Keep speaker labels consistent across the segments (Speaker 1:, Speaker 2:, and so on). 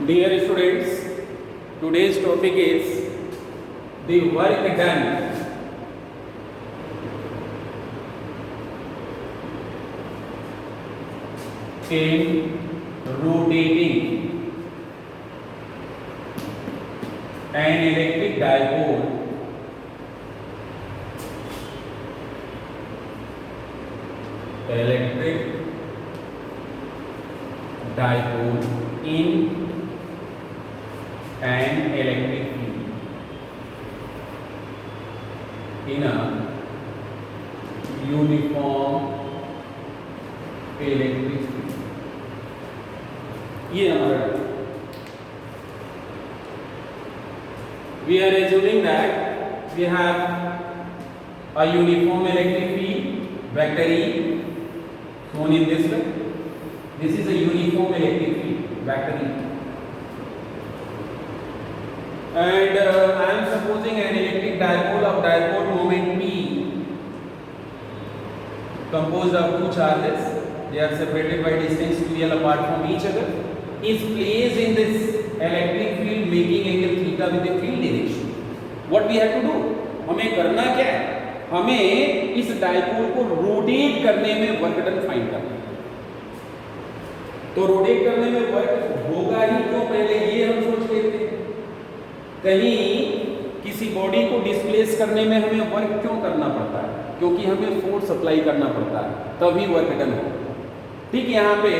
Speaker 1: Dear students, today's topic is the work done in rotating an electric dipole in an electric field in a uniform electric field. ये हमारा we are assuming that we have a uniform electric field vector E shown in this way. This is a uniform electric field vector E. And I am supposing an electric dipole moment P composed of two charges, they are separated by distance real apart from each other, is placed in this electric field making angle theta with the field direction. What we have to do? हमें करना क्या है? हमें इस dipole को rotate करने में work done find करना है। तो रोटेट करने में वर्क होगा ही क्यों, पहले ये हम सोच लेते हैं। कहीं किसी बॉडी को डिस्प्लेस करने में हमें वर्क क्यों करना पड़ता है? क्योंकि हमें फोर्स अप्लाई करना पड़ता है, तभी वर्क डन हो। ठीक, यहाँ पे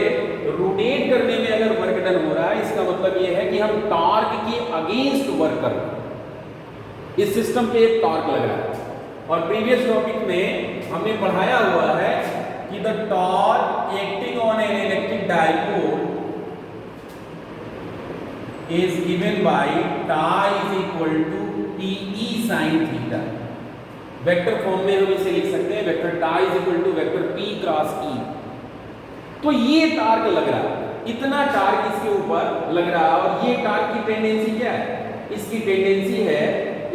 Speaker 1: रोटेट करने में अगर वर्क डन हो रहा है, इसका मतलब ये है कि हम टॉर्क के अगेंस्ट वर्क कर रहे हैं। इस सिस्टम पे एक टॉर्क लग रहा है और प्रीवियस टॉपिक में हमने पढ़ाया हुआ है कि the torque acting on an electric dipole is given by tau is equal to TE sin theta. Vector form में हम इसे लिख सकते हैं vector tau is equal to vector P cross E। तो ये टार्क लग रहा है, इतना टार्क इसके ऊपर लग रहा है और ये टार्क की टेंडेंसी क्या है? इसकी टेंडेंसी है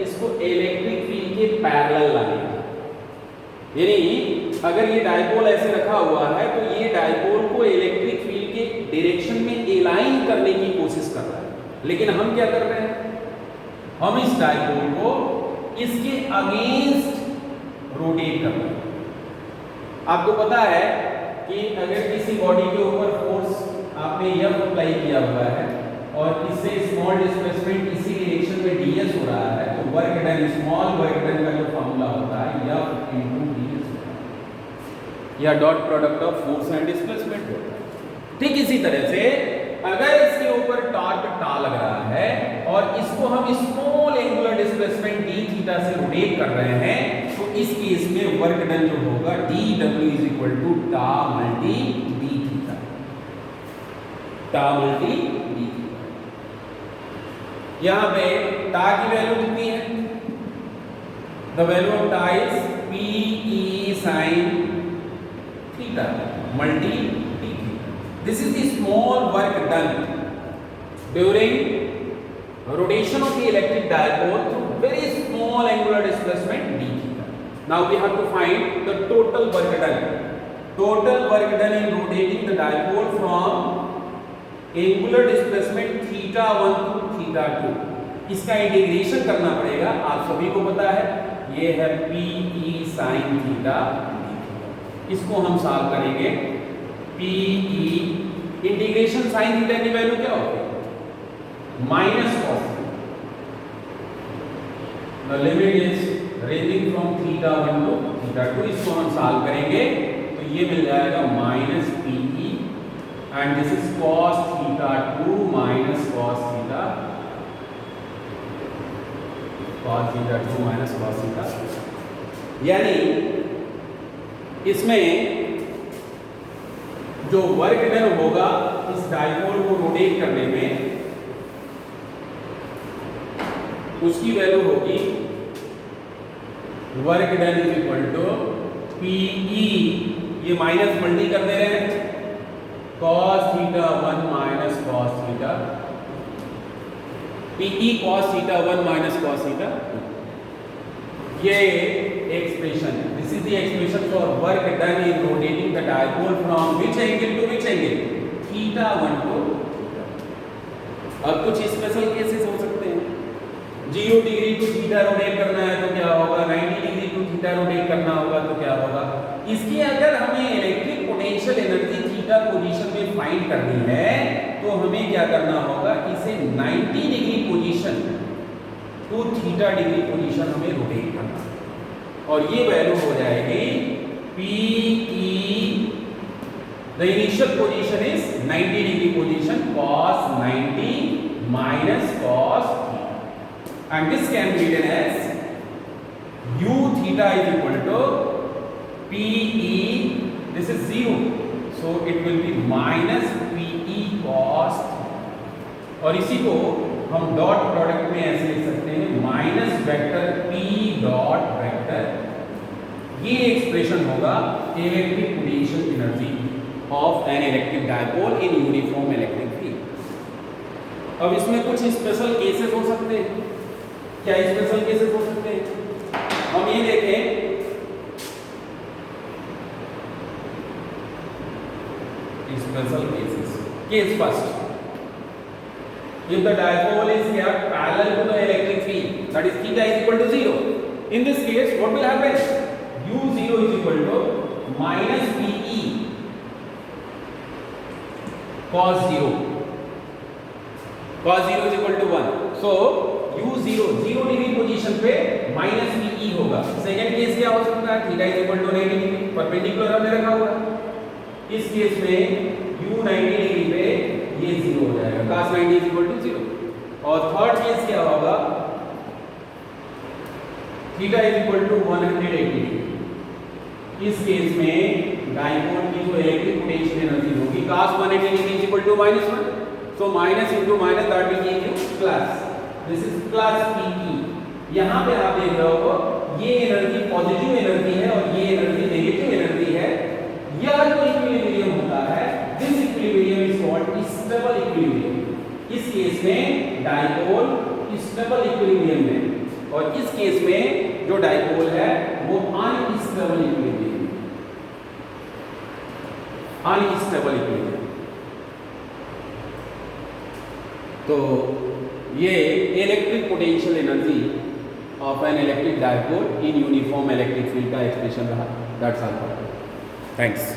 Speaker 1: इसको इलेक्ट्रिक फील्ड के पैरेलल लाने की। यानी अगर ये डाइपोल ऐसे रखा हुआ है तो ये डाइपोल को इलेक्ट्रिक फील्ड के डायरेक्शन में एलाइन करने की कोशिश कर रहा है, लेकिन हम क्या कर रहे हैं? हम इस डाइपोल को इसके अगेंस्ट रोटेट कर रहे हैं। आपको पता है कि अगर किसी बॉडी के ऊपर फोर्स आपने F अप्लाई किया हुआ है और इससे स्मॉल डिस्प्लेसमेंट इसी डायरेक्शन में ds हो रहा है, तो work done, small work done का जो फॉर्मूला होता है F into ds होता है, या dot product of force and displacement होता है। ठीक इसी तरह से अगर इसके ऊपर टॉर्क टा लग रहा है और इसको हम small angular displacement d theta से रोटेट कर रहे हैं, तो इस केस में वर्क डन जो होगा dw इज इक्वल टू टा मल्टी d थीटा, टा मल्टी d थीटा। यहां पे टा की वैल्यू कितनी है? द वैल्यू ऑफ टा is PE sin theta multi d theta. This is the small work done during rotation of the electric dipole through very small angular displacement d theta. Now we have to find the total work done. Total work done in rotating the dipole from angular displacement theta 1 to theta 2. इसका integration करना पड़ेगा, आप सभी को पता है ये है PE sin थीटा। इसको हम सॉल्व करेंगे। PE इंटीग्रेशन sin थीटा की वैल्यू क्या होगी? Minus cos. The limit is ranging from theta 1 to theta 2। इसको हम सॉल्व करेंगे तो ये मिल जाएगा minus PE and this is cos theta 2 minus cos theta 2 minus cos theta. यानी इसमें जो वर्क डन होगा इस डाइपोल को रोटेट करने में, उसकी वैल्यू होगी work done is equal to PE, ये माइनस मल्टी कर दे रहे हैं, cos theta 1 minus cos theta, PE cos theta 1 minus cos theta. ये एक्सप्रेशन है, this is the expression for work done in rotating the dipole from which angle to which angle? Theta 1 to अब कुछ special cases हो सकते हैं, 0 degree to theta rotate करना है तो क्या होगा, 90 डिग्री टू थीटा रोटेट करना होगा तो क्या होगा। इसकी अगर हमें electric potential energy theta position में फाइंड करनी है तो हमें क्या करना होगा, इसे 90 degree position to theta degree position हमें रोटेट करना है और ये वैल्यू हो जाएगी PE, the initial position is 90 degree position, cos 90 minus cos theta, and this can be written as u theta is equal to PE, this is 0, so it will be minus PE cos theta, और इसी को हम dot product में ऐसे लिख सकते हैं minus vector P dot vector, ये एक्सप्रेशन होगा electric potential energy of an electric dipole in uniform electric field. अब इसमें कुछ स्पेशल केसेस हो सकते हैं, क्या स्पेशल केसेस हो सकते हैं, हम ये देखें, special cases. Case first, if the dipole is kept parallel to the electric field, that is theta is equal to 0, in this case what will happen, u0 is equal to minus PE cos 0, cos 0 is equal to 1, so u0 0 degree position पे minus PE होगा। Second case क्या हो सकता है, theta is equal to 90 degree, perpendicular हमने रखा हुआ, इस केस में u 90 डिग्री पे ये 0 हो जाएगा, cos 90 इज इक्वल टू 0, और थर्ड केस क्या होगा, theta is equal to 180 degree, इस केस में डायपोल की जो इलेक्ट्रिक पोटेंशियल एनर्जी होगी cos 180 degree is equal to -1, so minus into minus that will give you plus, this is plus PE। यहां पे आप देख रहे हो ये एनर्जी पॉजिटिव एनर्जी है और ये एनर्जी नेगेटिव एनर्जी है, यह जो इक्विलिब्रियम होता है, this equilibrium is called stable equilibrium. इस केस में डायपोल स्टेबल इक्विलिब्रियम में और इस केस में जो डायपोल है वो अनस्टेबल इक्विलिब्रियम, अनस्टेबल इक्विलिब्रियम। तो ये electric potential energy of an electric dipole in uniform electric field का एक्सप्रेशन रहा। That's all, thanks.